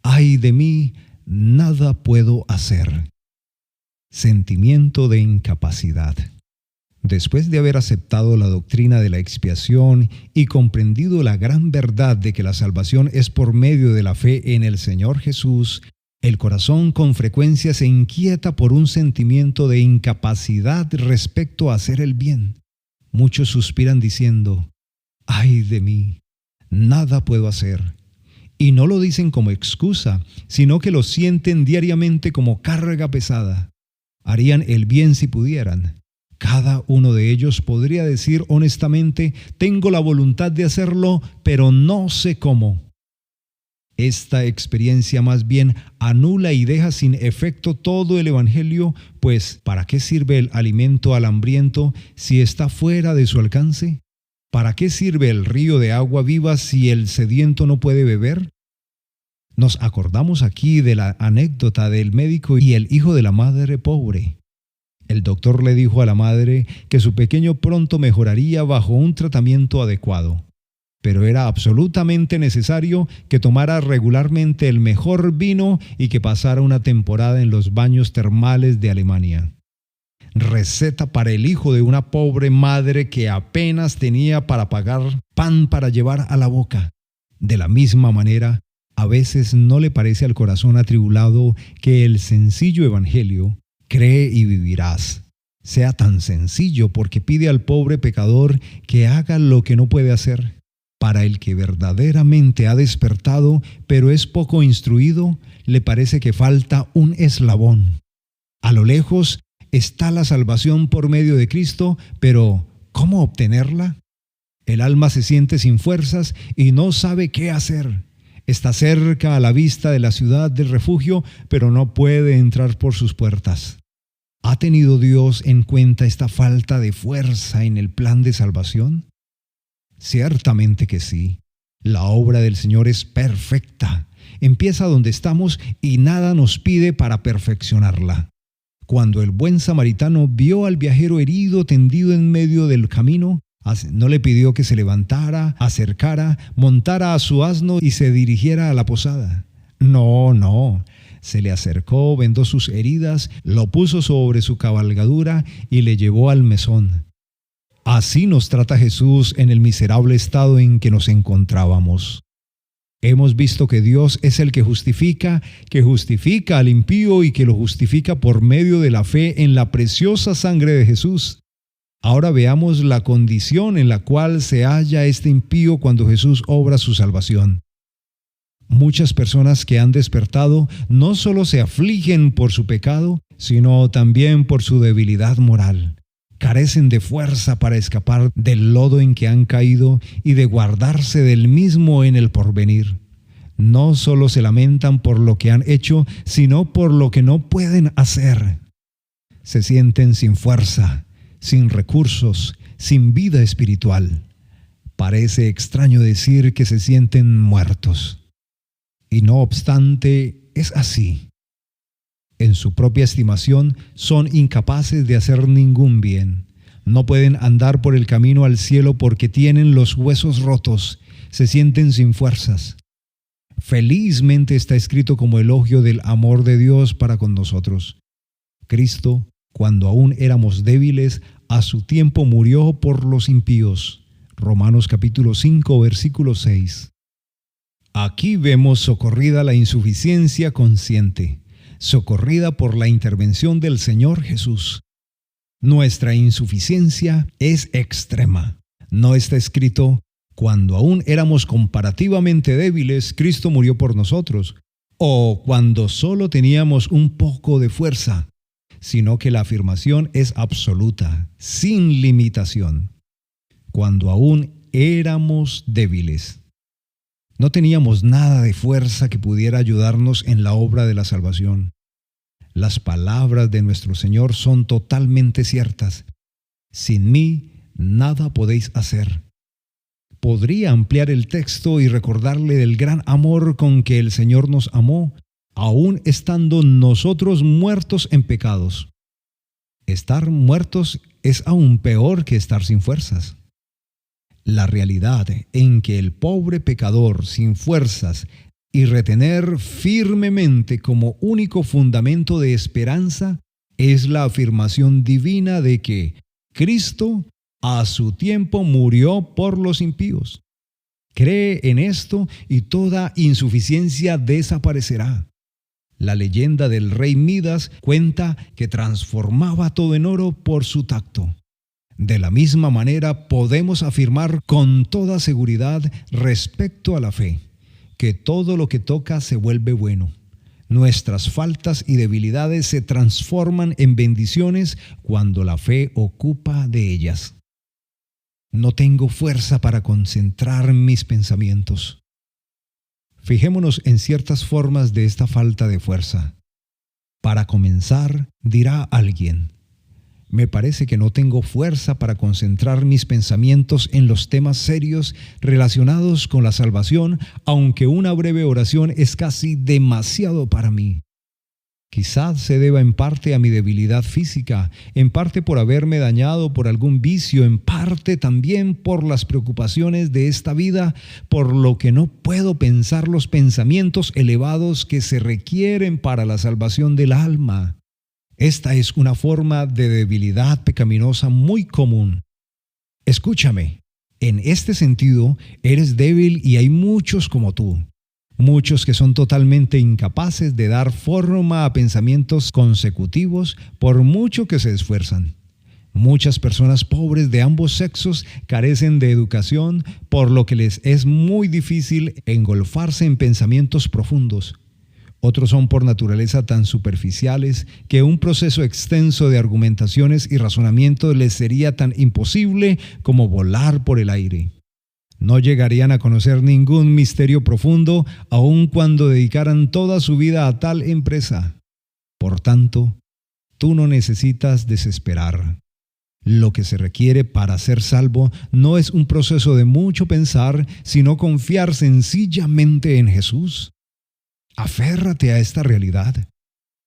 ¡Ay de mí! Nada puedo hacer. Sentimiento de incapacidad. Después de haber aceptado la doctrina de la expiación y comprendido la gran verdad de que la salvación es por medio de la fe en el Señor Jesús, el corazón con frecuencia se inquieta por un sentimiento de incapacidad respecto a hacer el bien. Muchos suspiran diciendo: ¡ay de mí! Nada puedo hacer. Y no lo dicen como excusa, sino que lo sienten diariamente como carga pesada. Harían el bien si pudieran. Cada uno de ellos podría decir honestamente: tengo la voluntad de hacerlo, pero no sé cómo. Esta experiencia más bien anula y deja sin efecto todo el Evangelio, pues ¿para qué sirve el alimento al hambriento si está fuera de su alcance? ¿Para qué sirve el río de agua viva si el sediento no puede beber? Nos acordamos aquí de la anécdota del médico y el hijo de la madre pobre. El doctor le dijo a la madre que su pequeño pronto mejoraría bajo un tratamiento adecuado, pero era absolutamente necesario que tomara regularmente el mejor vino y que pasara una temporada en los baños termales de Alemania. Receta para el hijo de una pobre madre que apenas tenía para pagar pan para llevar a la boca. De la misma manera, a veces no le parece al corazón atribulado que el sencillo evangelio, cree y vivirás, sea tan sencillo porque pide al pobre pecador que haga lo que no puede hacer. Para el que verdaderamente ha despertado, pero es poco instruido, le parece que falta un eslabón. A lo lejos está la salvación por medio de Cristo, pero ¿cómo obtenerla? El alma se siente sin fuerzas y no sabe qué hacer. Está cerca a la vista de la ciudad del refugio, pero no puede entrar por sus puertas. ¿Ha tenido Dios en cuenta esta falta de fuerza en el plan de salvación? Ciertamente que sí. La obra del Señor es perfecta. Empieza donde estamos y nada nos pide para perfeccionarla. Cuando el buen samaritano vio al viajero herido tendido en medio del camino, no le pidió que se levantara, acercara, montara a su asno y se dirigiera a la posada. No. Se le acercó, vendó sus heridas, lo puso sobre su cabalgadura y le llevó al mesón. Así nos trata Jesús en el miserable estado en que nos encontrábamos. Hemos visto que Dios es el que justifica al impío y que lo justifica por medio de la fe en la preciosa sangre de Jesús. Ahora veamos la condición en la cual se halla este impío cuando Jesús obra su salvación. Muchas personas que han despertado no solo se afligen por su pecado, sino también por su debilidad moral. Carecen de fuerza para escapar del lodo en que han caído y de guardarse del mismo en el porvenir. No solo se lamentan por lo que han hecho, sino por lo que no pueden hacer. Se sienten sin fuerza, sin recursos, sin vida espiritual. Parece extraño decir que se sienten muertos. Y no obstante, es así. En su propia estimación, son incapaces de hacer ningún bien. No pueden andar por el camino al cielo porque tienen los huesos rotos, se sienten sin fuerzas. Felizmente está escrito como elogio del amor de Dios para con nosotros. Cristo, cuando aún éramos débiles, a su tiempo murió por los impíos. Romanos capítulo 5, versículo 6. Aquí vemos socorrida la insuficiencia consciente, socorrida por la intervención del Señor Jesús. Nuestra insuficiencia es extrema. No está escrito: cuando aún éramos comparativamente débiles, Cristo murió por nosotros, o cuando solo teníamos un poco de fuerza, sino que la afirmación es absoluta, sin limitación. Cuando aún éramos débiles. No teníamos nada de fuerza que pudiera ayudarnos en la obra de la salvación. Las palabras de nuestro Señor son totalmente ciertas. Sin mí, nada podéis hacer. Podría ampliar el texto y recordarle del gran amor con que el Señor nos amó, aún estando nosotros muertos en pecados. Estar muertos es aún peor que estar sin fuerzas. La realidad en que el pobre pecador sin fuerzas y retener firmemente como único fundamento de esperanza es la afirmación divina de que Cristo a su tiempo murió por los impíos. Cree en esto y toda insuficiencia desaparecerá. La leyenda del rey Midas cuenta que transformaba todo en oro por su tacto. De la misma manera podemos afirmar con toda seguridad respecto a la fe, que todo lo que toca se vuelve bueno. Nuestras faltas y debilidades se transforman en bendiciones cuando la fe ocupa de ellas. No tengo fuerza para concentrar mis pensamientos. Fijémonos en ciertas formas de esta falta de fuerza. Para comenzar, dirá alguien: me parece que no tengo fuerza para concentrar mis pensamientos en los temas serios relacionados con la salvación, aunque una breve oración es casi demasiado para mí. Quizás se deba en parte a mi debilidad física, en parte por haberme dañado por algún vicio, en parte también por las preocupaciones de esta vida, por lo que no puedo pensar los pensamientos elevados que se requieren para la salvación del alma. Esta es una forma de debilidad pecaminosa muy común. Escúchame, en este sentido eres débil y hay muchos como tú. Muchos que son totalmente incapaces de dar forma a pensamientos consecutivos por mucho que se esfuerzan. Muchas personas pobres de ambos sexos carecen de educación, por lo que les es muy difícil engolfarse en pensamientos profundos. Otros son por naturaleza tan superficiales que un proceso extenso de argumentaciones y razonamiento les sería tan imposible como volar por el aire. No llegarían a conocer ningún misterio profundo, aun cuando dedicaran toda su vida a tal empresa. Por tanto, tú no necesitas desesperar. Lo que se requiere para ser salvo no es un proceso de mucho pensar, sino confiar sencillamente en Jesús. Aférrate a esta realidad.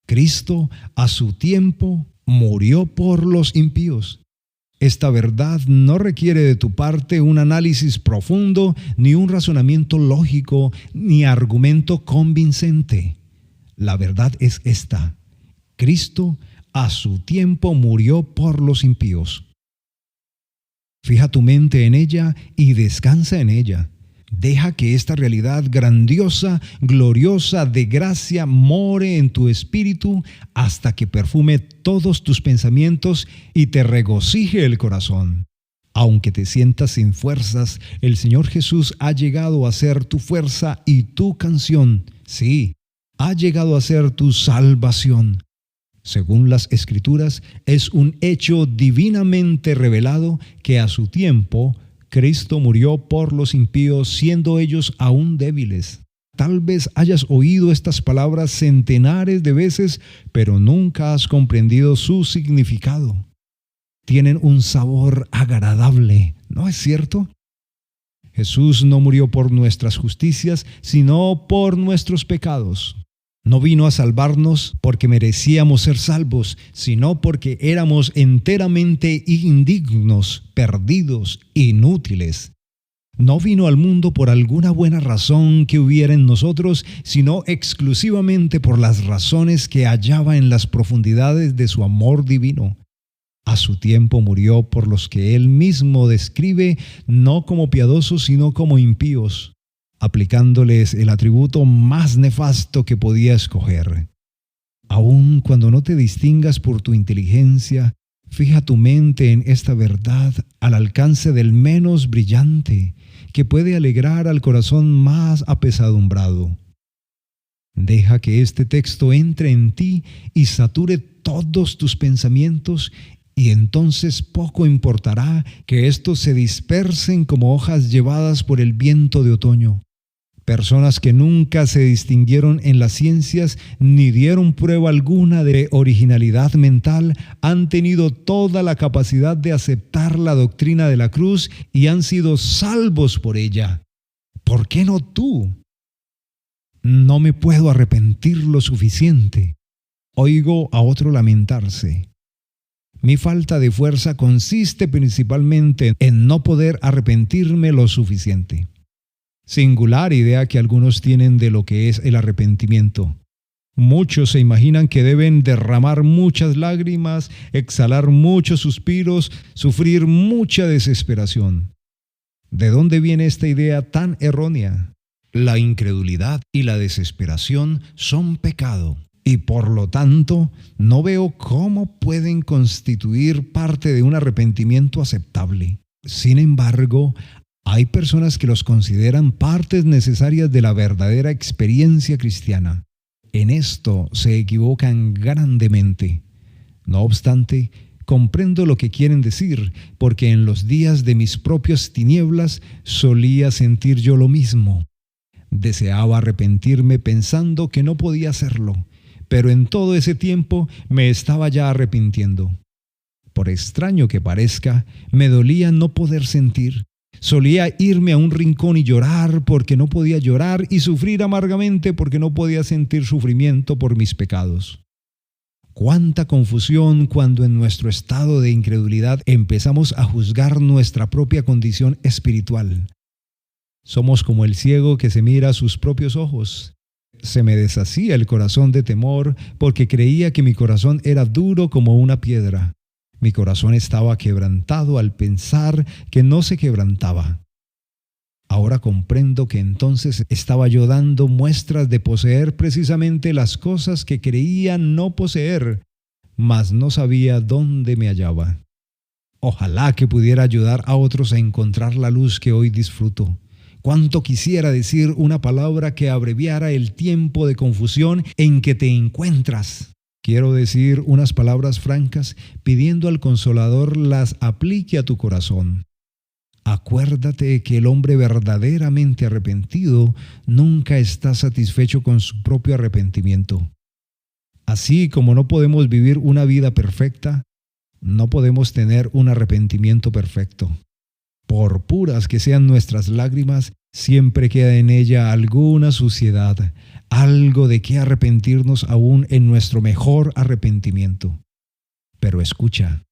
Cristo, a su tiempo, murió por los impíos. Esta verdad no requiere de tu parte un análisis profundo, ni un razonamiento lógico, ni argumento convincente. La verdad es esta: Cristo a su tiempo murió por los impíos. Fija tu mente en ella y descansa en ella. Deja que esta realidad grandiosa, gloriosa, de gracia more en tu espíritu hasta que perfume todos tus pensamientos y te regocije el corazón. Aunque te sientas sin fuerzas, el Señor Jesús ha llegado a ser tu fuerza y tu canción. Sí, ha llegado a ser tu salvación. Según las Escrituras, es un hecho divinamente revelado que a su tiempo Cristo murió por los impíos, siendo ellos aún débiles. Tal vez hayas oído estas palabras centenares de veces, pero nunca has comprendido su significado. Tienen un sabor agradable, ¿no es cierto? Jesús no murió por nuestras justicias, sino por nuestros pecados. No vino a salvarnos porque merecíamos ser salvos, sino porque éramos enteramente indignos, perdidos, inútiles. No vino al mundo por alguna buena razón que hubiera en nosotros, sino exclusivamente por las razones que hallaba en las profundidades de su amor divino. A su tiempo murió por los que él mismo describe no como piadosos, sino como impíos, aplicándoles el atributo más nefasto que podía escoger. Aun cuando no te distingas por tu inteligencia, fija tu mente en esta verdad al alcance del menos brillante, que puede alegrar al corazón más apesadumbrado. Deja que este texto entre en ti y sature todos tus pensamientos, y entonces poco importará que estos se dispersen como hojas llevadas por el viento de otoño. Personas que nunca se distinguieron en las ciencias ni dieron prueba alguna de originalidad mental han tenido toda la capacidad de aceptar la doctrina de la cruz y han sido salvos por ella. ¿Por qué no tú? No me puedo arrepentir lo suficiente. Oigo a otro lamentarse. Mi falta de fuerza consiste principalmente en no poder arrepentirme lo suficiente. Singular idea que algunos tienen de lo que es el arrepentimiento. Muchos se imaginan que deben derramar muchas lágrimas, exhalar muchos suspiros, sufrir mucha desesperación. ¿De dónde viene esta idea tan errónea? La incredulidad y la desesperación son pecado y por lo tanto no veo cómo pueden constituir parte de un arrepentimiento aceptable. Sin embargo, hay personas que los consideran partes necesarias de la verdadera experiencia cristiana. En esto se equivocan grandemente. No obstante, comprendo lo que quieren decir, porque en los días de mis propias tinieblas solía sentir yo lo mismo. Deseaba arrepentirme pensando que no podía hacerlo, pero en todo ese tiempo me estaba ya arrepintiendo. Por extraño que parezca, me dolía no poder sentir. Solía irme a un rincón y llorar porque no podía llorar y sufrir amargamente porque no podía sentir sufrimiento por mis pecados. Cuánta confusión cuando en nuestro estado de incredulidad empezamos a juzgar nuestra propia condición espiritual. Somos como el ciego que se mira a sus propios ojos. Se me deshacía el corazón de temor porque creía que mi corazón era duro como una piedra. Mi corazón estaba quebrantado al pensar que no se quebrantaba. Ahora comprendo que entonces estaba yo dando muestras de poseer precisamente las cosas que creía no poseer, mas no sabía dónde me hallaba. Ojalá que pudiera ayudar a otros a encontrar la luz que hoy disfruto. Cuánto quisiera decir una palabra que abreviara el tiempo de confusión en que te encuentras. Quiero decir unas palabras francas pidiendo al Consolador las aplique a tu corazón. Acuérdate que el hombre verdaderamente arrepentido nunca está satisfecho con su propio arrepentimiento. Así como no podemos vivir una vida perfecta, no podemos tener un arrepentimiento perfecto. Por puras que sean nuestras lágrimas, siempre queda en ella alguna suciedad, algo de qué arrepentirnos aún en nuestro mejor arrepentimiento. Pero escucha,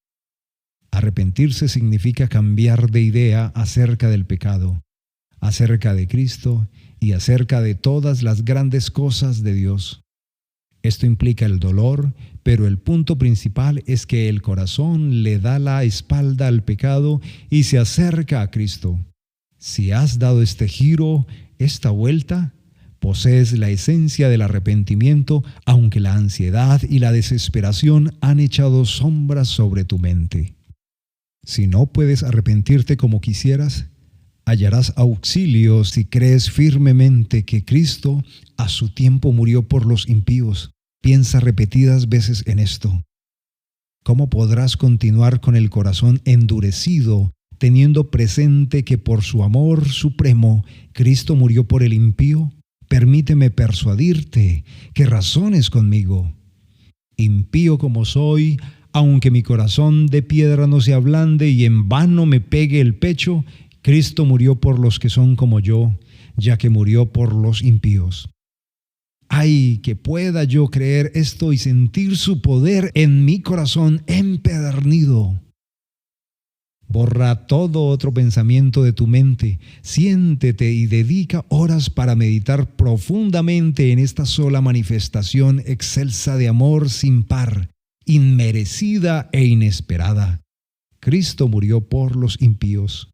arrepentirse significa cambiar de idea acerca del pecado, acerca de Cristo y acerca de todas las grandes cosas de Dios. Esto implica el dolor, pero el punto principal es que el corazón le da la espalda al pecado y se acerca a Cristo. Si has dado este giro, esta vuelta, posees la esencia del arrepentimiento, aunque la ansiedad y la desesperación han echado sombras sobre tu mente. Si no puedes arrepentirte como quisieras, hallarás auxilio si crees firmemente que Cristo a su tiempo murió por los impíos. Piensa repetidas veces en esto. ¿Cómo podrás continuar con el corazón endurecido, teniendo presente que por su amor supremo Cristo murió por el impío? Permíteme persuadirte que razones conmigo. Impío como soy, aunque mi corazón de piedra no se ablande y en vano me pegue el pecho, Cristo murió por los que son como yo, ya que murió por los impíos. ¡Ay, que pueda yo creer esto y sentir su poder en mi corazón empedernido! Borra todo otro pensamiento de tu mente, siéntete y dedica horas para meditar profundamente en esta sola manifestación excelsa de amor sin par, inmerecida e inesperada. Cristo murió por los impíos.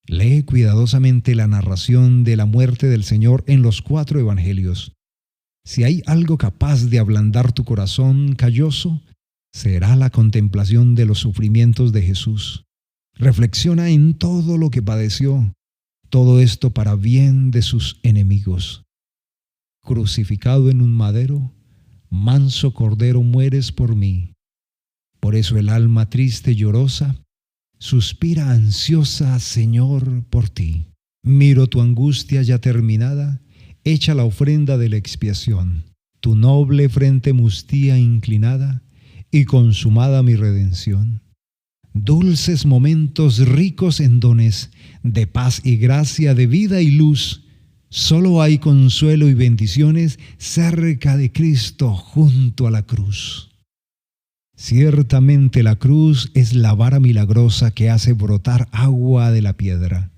Lee cuidadosamente la narración de la muerte del Señor en los 4 evangelios. Si hay algo capaz de ablandar tu corazón calloso, será la contemplación de los sufrimientos de Jesús. Reflexiona en todo lo que padeció, todo esto para bien de sus enemigos. Crucificado en un madero, manso cordero mueres por mí. Por eso el alma triste y llorosa suspira ansiosa, Señor, por ti. Miro tu angustia ya terminada, echa la ofrenda de la expiación, tu noble frente mustía inclinada y consumada mi redención. Dulces momentos ricos en dones, de paz y gracia, de vida y luz, solo hay consuelo y bendiciones cerca de Cristo junto a la cruz. Ciertamente la cruz es la vara milagrosa que hace brotar agua de la piedra.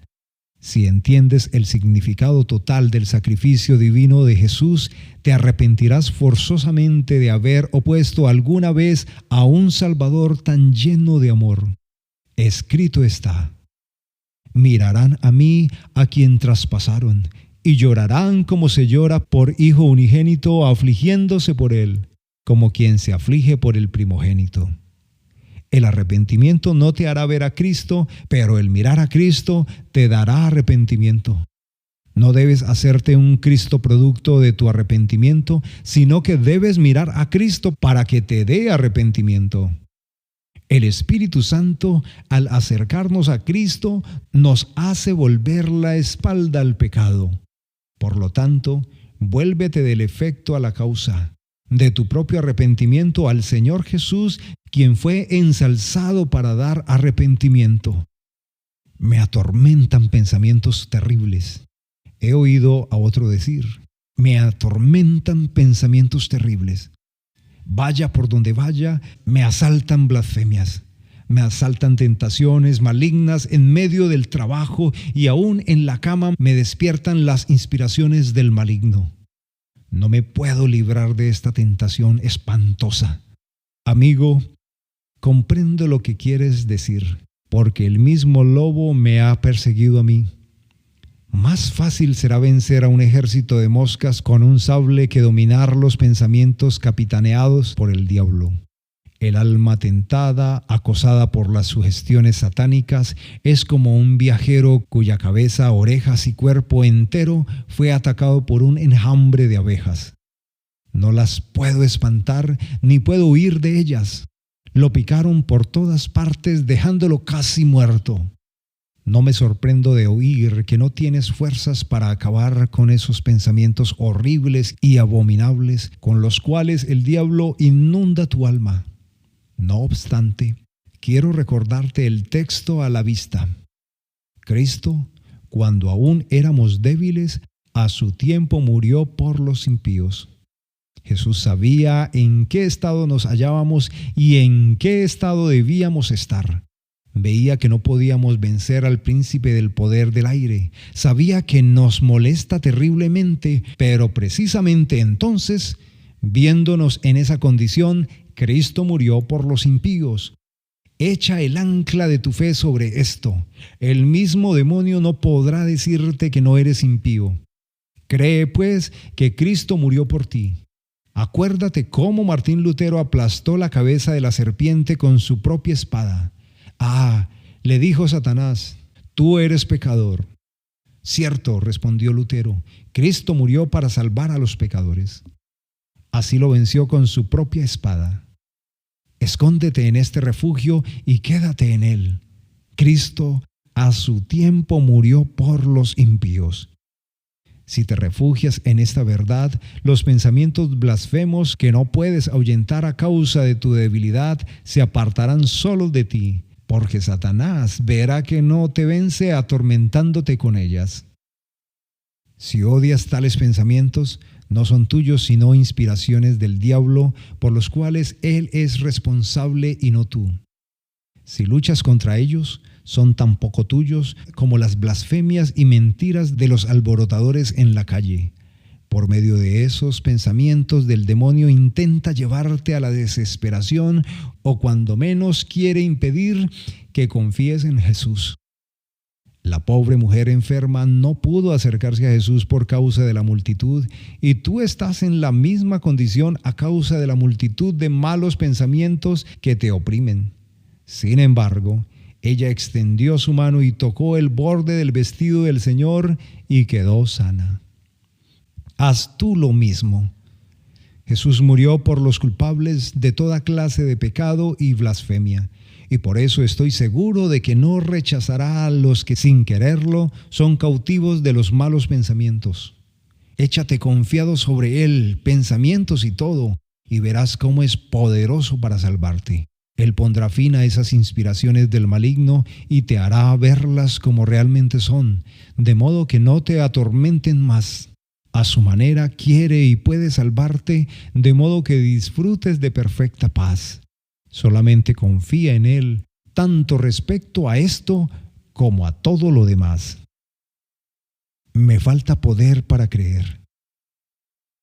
Si entiendes el significado total del sacrificio divino de Jesús, te arrepentirás forzosamente de haber opuesto alguna vez a un Salvador tan lleno de amor. Escrito está: mirarán a mí a quien traspasaron, y llorarán como se llora por hijo unigénito, afligiéndose por él, como quien se aflige por el primogénito. El arrepentimiento no te hará ver a Cristo, pero el mirar a Cristo te dará arrepentimiento. No debes hacerte un Cristo producto de tu arrepentimiento, sino que debes mirar a Cristo para que te dé arrepentimiento. El Espíritu Santo, al acercarnos a Cristo, nos hace volver la espalda al pecado. Por lo tanto, vuélvete del efecto a la causa, de tu propio arrepentimiento al Señor Jesús, quien fue ensalzado para dar arrepentimiento. Me atormentan pensamientos terribles. He oído a otro decir: me atormentan pensamientos terribles. Vaya por donde vaya, me asaltan blasfemias. Me asaltan tentaciones malignas en medio del trabajo, y aún en la cama me despiertan las inspiraciones del maligno. No me puedo librar de esta tentación espantosa. Amigo, comprendo lo que quieres decir, porque el mismo lobo me ha perseguido a mí. Más fácil será vencer a un ejército de moscas con un sable que dominar los pensamientos capitaneados por el diablo. El alma tentada, acosada por las sugestiones satánicas, es como un viajero cuya cabeza, orejas y cuerpo entero fue atacado por un enjambre de abejas. No las puedo espantar ni puedo huir de ellas. Lo picaron por todas partes, dejándolo casi muerto. No me sorprendo de oír que no tienes fuerzas para acabar con esos pensamientos horribles y abominables con los cuales el diablo inunda tu alma. No obstante, quiero recordarte el texto a la vista. Cristo, cuando aún éramos débiles, a su tiempo murió por los impíos. Jesús sabía en qué estado nos hallábamos y en qué estado debíamos estar. Veía que no podíamos vencer al príncipe del poder del aire. Sabía que nos molesta terriblemente, pero precisamente entonces, viéndonos en esa condición, Cristo murió por los impíos. Echa el ancla de tu fe sobre esto. El mismo demonio no podrá decirte que no eres impío. Cree, pues, que Cristo murió por ti. Acuérdate cómo Martín Lutero aplastó la cabeza de la serpiente con su propia espada. Le dijo Satanás: tú eres pecador. Cierto, respondió Lutero, Cristo murió para salvar a los pecadores. Así lo venció con su propia espada. Escóndete en este refugio y quédate en él. Cristo a su tiempo murió por los impíos. Si te refugias en esta verdad, los pensamientos blasfemos que no puedes ahuyentar a causa de tu debilidad se apartarán solos de ti, porque Satanás verá que no te vence atormentándote con ellas. Si odias tales pensamientos, no son tuyos sino inspiraciones del diablo, por los cuales él es responsable y no tú. Si luchas contra ellos, son tan poco tuyos como las blasfemias y mentiras de los alborotadores en la calle. Por medio de esos pensamientos del demonio intenta llevarte a la desesperación, o cuando menos quiere impedir que confíes en Jesús. La pobre mujer enferma no pudo acercarse a Jesús por causa de la multitud, y tú estás en la misma condición a causa de la multitud de malos pensamientos que te oprimen. Sin embargo, ella extendió su mano y tocó el borde del vestido del Señor y quedó sana. Haz tú lo mismo. Jesús murió por los culpables de toda clase de pecado y blasfemia, y por eso estoy seguro de que no rechazará a los que sin quererlo son cautivos de los malos pensamientos. Échate confiado sobre Él, pensamientos y todo, y verás cómo es poderoso para salvarte. Él pondrá fin a esas inspiraciones del maligno y te hará verlas como realmente son, de modo que no te atormenten más. A su manera quiere y puede salvarte, de modo que disfrutes de perfecta paz. Solamente confía en Él, tanto respecto a esto como a todo lo demás. Me falta poder para creer.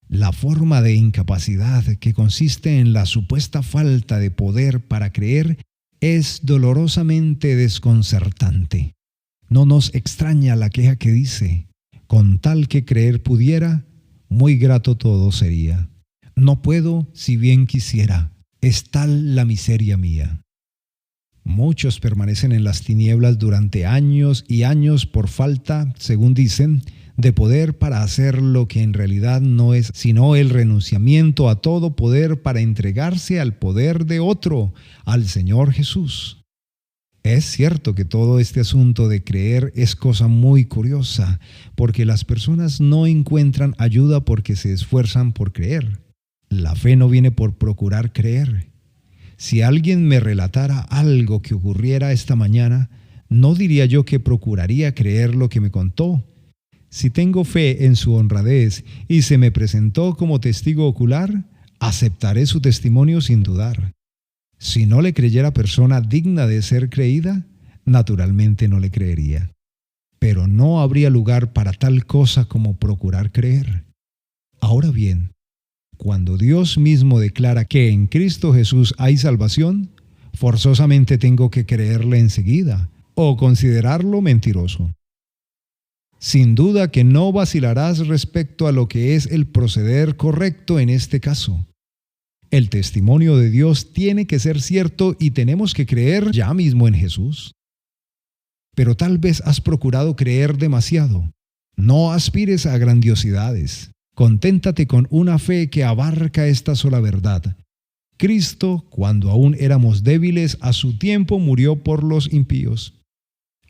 La forma de incapacidad que consiste en la supuesta falta de poder para creer es dolorosamente desconcertante. No nos extraña la queja que dice: con tal que creer pudiera, muy grato todo sería. No puedo si bien quisiera, es tal la miseria mía. Muchos permanecen en las tinieblas durante años y años por falta, según dicen, de poder para hacer lo que en realidad no es sino el renunciamiento a todo poder para entregarse al poder de otro, al Señor Jesús. Es cierto que todo este asunto de creer es cosa muy curiosa, porque las personas no encuentran ayuda porque se esfuerzan por creer. La fe no viene por procurar creer. Si alguien me relatara algo que ocurriera esta mañana, no diría yo que procuraría creer lo que me contó. Si tengo fe en su honradez y se me presentó como testigo ocular, aceptaré su testimonio sin dudar. Si no le creyera persona digna de ser creída, naturalmente no le creería. Pero no habría lugar para tal cosa como procurar creer. Ahora bien, cuando Dios mismo declara que en Cristo Jesús hay salvación, forzosamente tengo que creerle enseguida o considerarlo mentiroso. Sin duda que no vacilarás respecto a lo que es el proceder correcto en este caso. El testimonio de Dios tiene que ser cierto y tenemos que creer ya mismo en Jesús. Pero tal vez has procurado creer demasiado. No aspires a grandiosidades. Conténtate con una fe que abarca esta sola verdad. Cristo, cuando aún éramos débiles, a su tiempo murió por los impíos.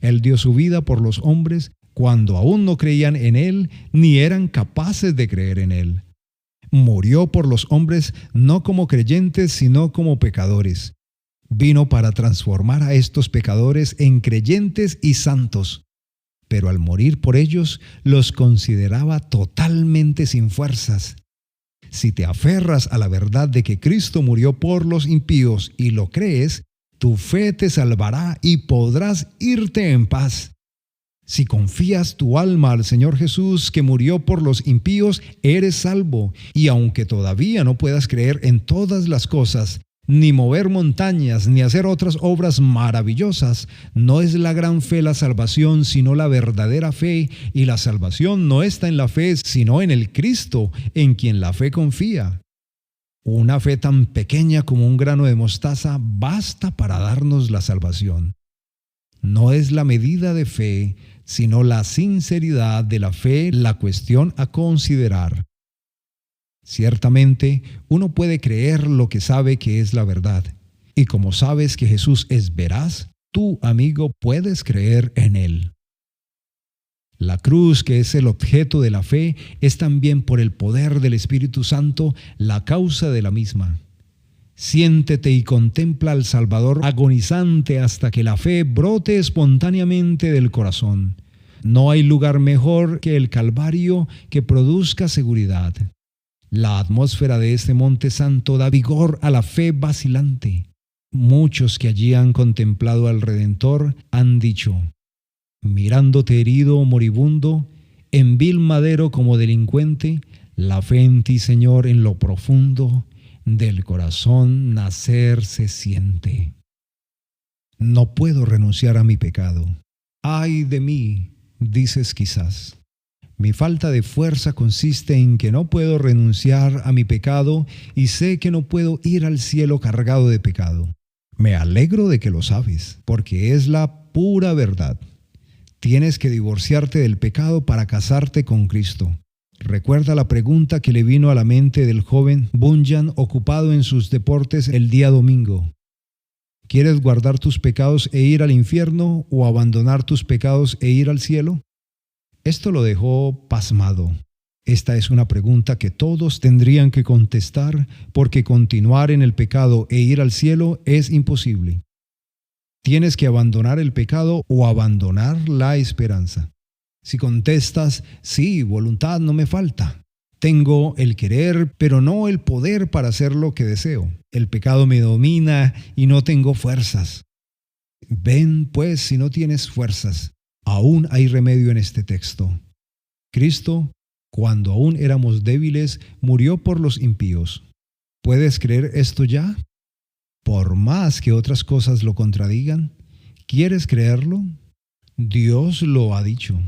Él dio su vida por los hombres cuando aún no creían en Él ni eran capaces de creer en Él. Murió por los hombres no como creyentes, sino como pecadores. Vino para transformar a estos pecadores en creyentes y santos. Pero al morir por ellos, los consideraba totalmente sin fuerzas. Si te aferras a la verdad de que Cristo murió por los impíos y lo crees, tu fe te salvará y podrás irte en paz. Si confías tu alma al Señor Jesús que murió por los impíos, eres salvo, y aunque todavía no puedas creer en todas las cosas, ni mover montañas, ni hacer otras obras maravillosas, no es la gran fe la salvación, sino la verdadera fe, y la salvación no está en la fe, sino en el Cristo, en quien la fe confía. Una fe tan pequeña como un grano de mostaza basta para darnos la salvación. No es la medida de fe, sino la sinceridad de la fe la cuestión a considerar. Ciertamente, uno puede creer lo que sabe que es la verdad, y como sabes que Jesús es veraz, tú, amigo, puedes creer en Él. La cruz, que es el objeto de la fe, es también por el poder del Espíritu Santo la causa de la misma. Siéntete y contempla al Salvador agonizante hasta que la fe brote espontáneamente del corazón. No hay lugar mejor que el Calvario que produzca seguridad. La atmósfera de este monte santo da vigor a la fe vacilante. Muchos que allí han contemplado al Redentor han dicho: mirándote herido o moribundo, en vil madero como delincuente, la fe en ti, Señor, en lo profundo del corazón nacer se siente. No puedo renunciar a mi pecado. ¡Ay de mí!, dices quizás. Mi falta de fuerza consiste en que no puedo renunciar a mi pecado y sé que no puedo ir al cielo cargado de pecado. Me alegro de que lo sabes, porque es la pura verdad. Tienes que divorciarte del pecado para casarte con Cristo. Recuerda la pregunta que le vino a la mente del joven Bunyan ocupado en sus deportes el día domingo. ¿Quieres guardar tus pecados e ir al infierno o abandonar tus pecados e ir al cielo? Esto lo dejó pasmado. Esta es una pregunta que todos tendrían que contestar porque continuar en el pecado e ir al cielo es imposible. Tienes que abandonar el pecado o abandonar la esperanza. Si contestas, sí, voluntad no me falta. Tengo el querer, pero no el poder para hacer lo que deseo. El pecado me domina y no tengo fuerzas. Ven, pues, si no tienes fuerzas, aún hay remedio en este texto. Cristo, cuando aún éramos débiles, murió por los impíos. ¿Puedes creer esto ya? Por más que otras cosas lo contradigan, ¿quieres creerlo? Dios lo ha dicho.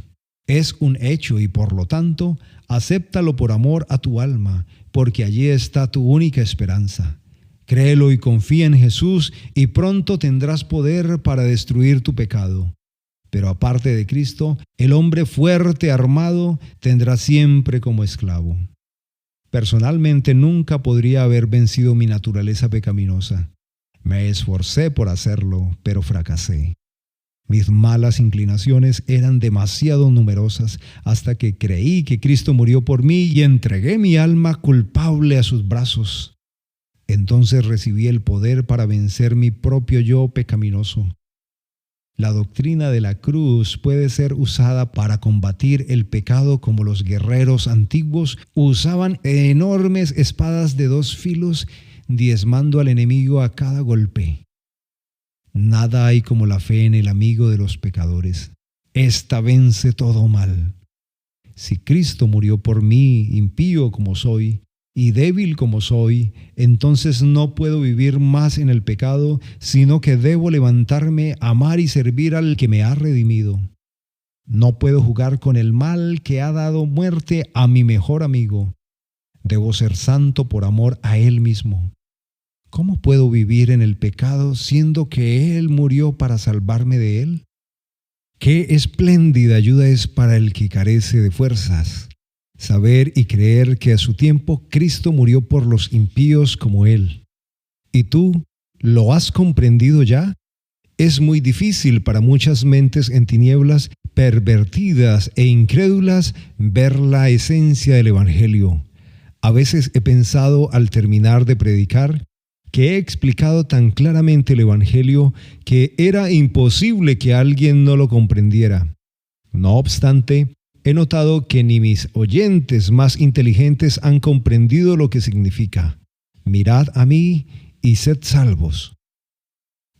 Es un hecho y por lo tanto, acéptalo por amor a tu alma, porque allí está tu única esperanza. Créelo y confía en Jesús y pronto tendrás poder para destruir tu pecado. Pero aparte de Cristo, el hombre fuerte armado tendrá siempre como esclavo. Personalmente nunca podría haber vencido mi naturaleza pecaminosa. Me esforcé por hacerlo, pero fracasé. Mis malas inclinaciones eran demasiado numerosas hasta que creí que Cristo murió por mí y entregué mi alma culpable a sus brazos. Entonces recibí el poder para vencer mi propio yo pecaminoso. La doctrina de la cruz puede ser usada para combatir el pecado como los guerreros antiguos usaban enormes espadas de 2 filos, diezmando al enemigo a cada golpe. Nada hay como la fe en el amigo de los pecadores. Esta vence todo mal. Si Cristo murió por mí, impío como soy, y débil como soy, entonces no puedo vivir más en el pecado, sino que debo levantarme, amar y servir al que me ha redimido. No puedo jugar con el mal que ha dado muerte a mi mejor amigo. Debo ser santo por amor a Él mismo. ¿Cómo puedo vivir en el pecado siendo que Él murió para salvarme de él? ¡Qué espléndida ayuda es para el que carece de fuerzas! Saber y creer que a su tiempo Cristo murió por los impíos como Él. ¿Y tú lo has comprendido ya? Es muy difícil para muchas mentes en tinieblas, pervertidas e incrédulas, ver la esencia del Evangelio. A veces he pensado al terminar de predicar que he explicado tan claramente el Evangelio que era imposible que alguien no lo comprendiera. No obstante, he notado que ni mis oyentes más inteligentes han comprendido lo que significa. Mirad a mí y sed salvos.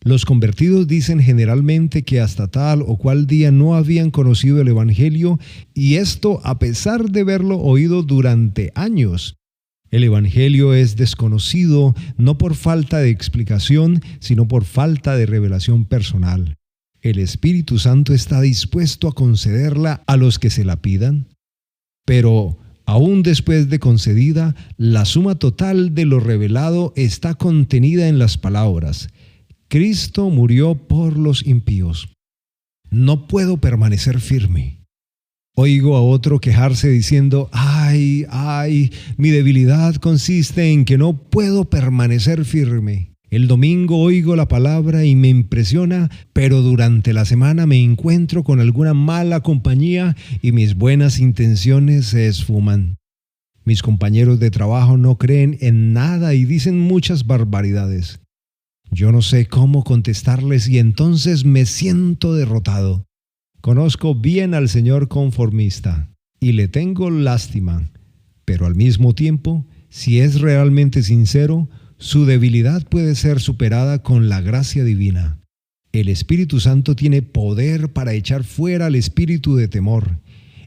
Los convertidos dicen generalmente que hasta tal o cual día no habían conocido el Evangelio, y esto a pesar de haberlo oído durante años. El Evangelio es desconocido no por falta de explicación, sino por falta de revelación personal. El Espíritu Santo está dispuesto a concederla a los que se la pidan, pero aún después de concedida, la suma total de lo revelado está contenida en las palabras: Cristo murió por los impíos. No puedo permanecer firme. Oigo a otro quejarse diciendo: ¡ay, mi debilidad consiste en que no puedo permanecer firme! El domingo oigo la palabra y me impresiona, pero durante la semana me encuentro con alguna mala compañía y mis buenas intenciones se esfuman. Mis compañeros de trabajo no creen en nada y dicen muchas barbaridades. Yo no sé cómo contestarles y entonces me siento derrotado. Conozco bien al señor conformista y le tengo lástima, pero al mismo tiempo, si es realmente sincero, su debilidad puede ser superada con la gracia divina. El Espíritu Santo tiene poder para echar fuera al espíritu de temor.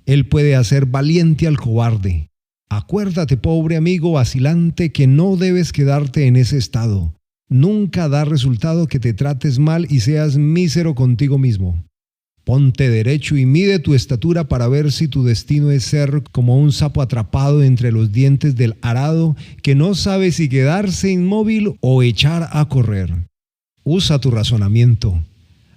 Él puede hacer valiente al cobarde. Acuérdate, pobre amigo vacilante, que no debes quedarte en ese estado. Nunca da resultado que te trates mal y seas mísero contigo mismo. Ponte derecho y mide tu estatura para ver si tu destino es ser como un sapo atrapado entre los dientes del arado que no sabe si quedarse inmóvil o echar a correr. Usa tu razonamiento.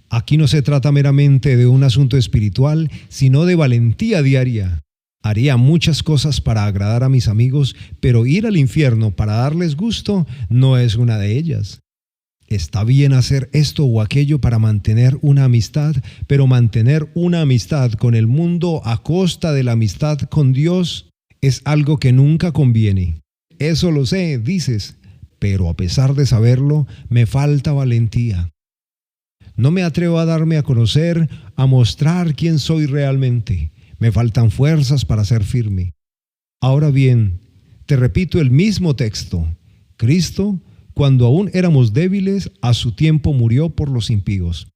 Aquí no se trata meramente de un asunto espiritual, sino de valentía diaria. Haría muchas cosas para agradar a mis amigos, pero ir al infierno para darles gusto no es una de ellas. Está bien hacer esto o aquello para mantener una amistad, pero mantener una amistad con el mundo a costa de la amistad con Dios es algo que nunca conviene. Eso lo sé, dices, pero a pesar de saberlo, me falta valentía. No me atrevo a darme a conocer, a mostrar quién soy realmente. Me faltan fuerzas para ser firme. Ahora bien, te repito el mismo texto. Cristo, cuando aún éramos débiles, a su tiempo murió por los impíos.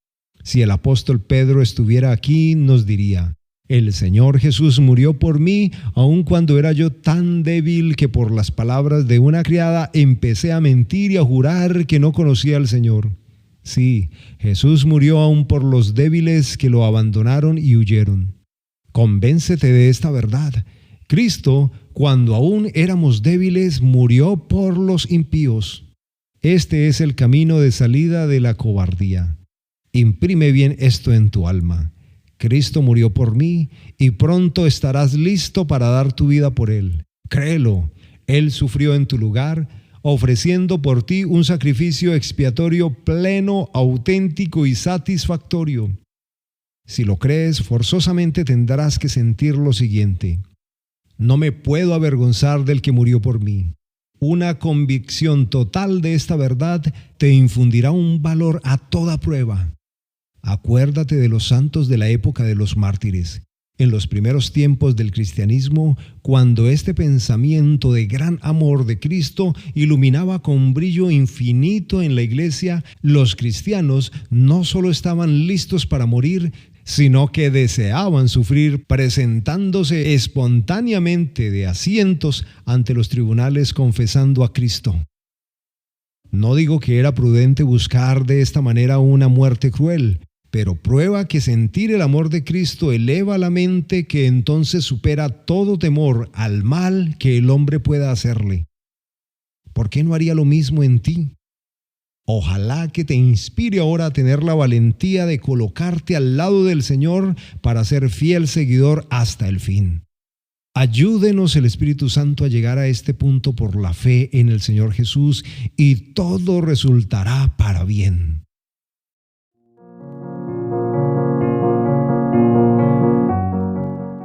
Si el apóstol Pedro estuviera aquí, nos diría: El Señor Jesús murió por mí, aun cuando era yo tan débil que por las palabras de una criada empecé a mentir y a jurar que no conocía al Señor. Sí, Jesús murió aun por los débiles que lo abandonaron y huyeron. Convéncete de esta verdad. Cristo, cuando aún éramos débiles, murió por los impíos. Este es el camino de salida de la cobardía. Imprime bien esto en tu alma. Cristo murió por mí y pronto estarás listo para dar tu vida por Él. Créelo, Él sufrió en tu lugar, ofreciendo por ti un sacrificio expiatorio pleno, auténtico y satisfactorio. Si lo crees, forzosamente tendrás que sentir lo siguiente: no me puedo avergonzar del que murió por mí. Una convicción total de esta verdad te infundirá un valor a toda prueba. Acuérdate de los santos de la época de los mártires. En los primeros tiempos del cristianismo, cuando este pensamiento de gran amor de Cristo iluminaba con brillo infinito en la iglesia, los cristianos no solo estaban listos para morir, sino que deseaban sufrir, presentándose espontáneamente de asientos ante los tribunales confesando a Cristo. No digo que era prudente buscar de esta manera una muerte cruel, pero prueba que sentir el amor de Cristo eleva la mente, que entonces supera todo temor al mal que el hombre pueda hacerle. ¿Por qué no haría lo mismo en ti? Ojalá que te inspire ahora a tener la valentía de colocarte al lado del Señor para ser fiel seguidor hasta el fin. Ayúdenos el Espíritu Santo a llegar a este punto por la fe en el Señor Jesús, y todo resultará para bien.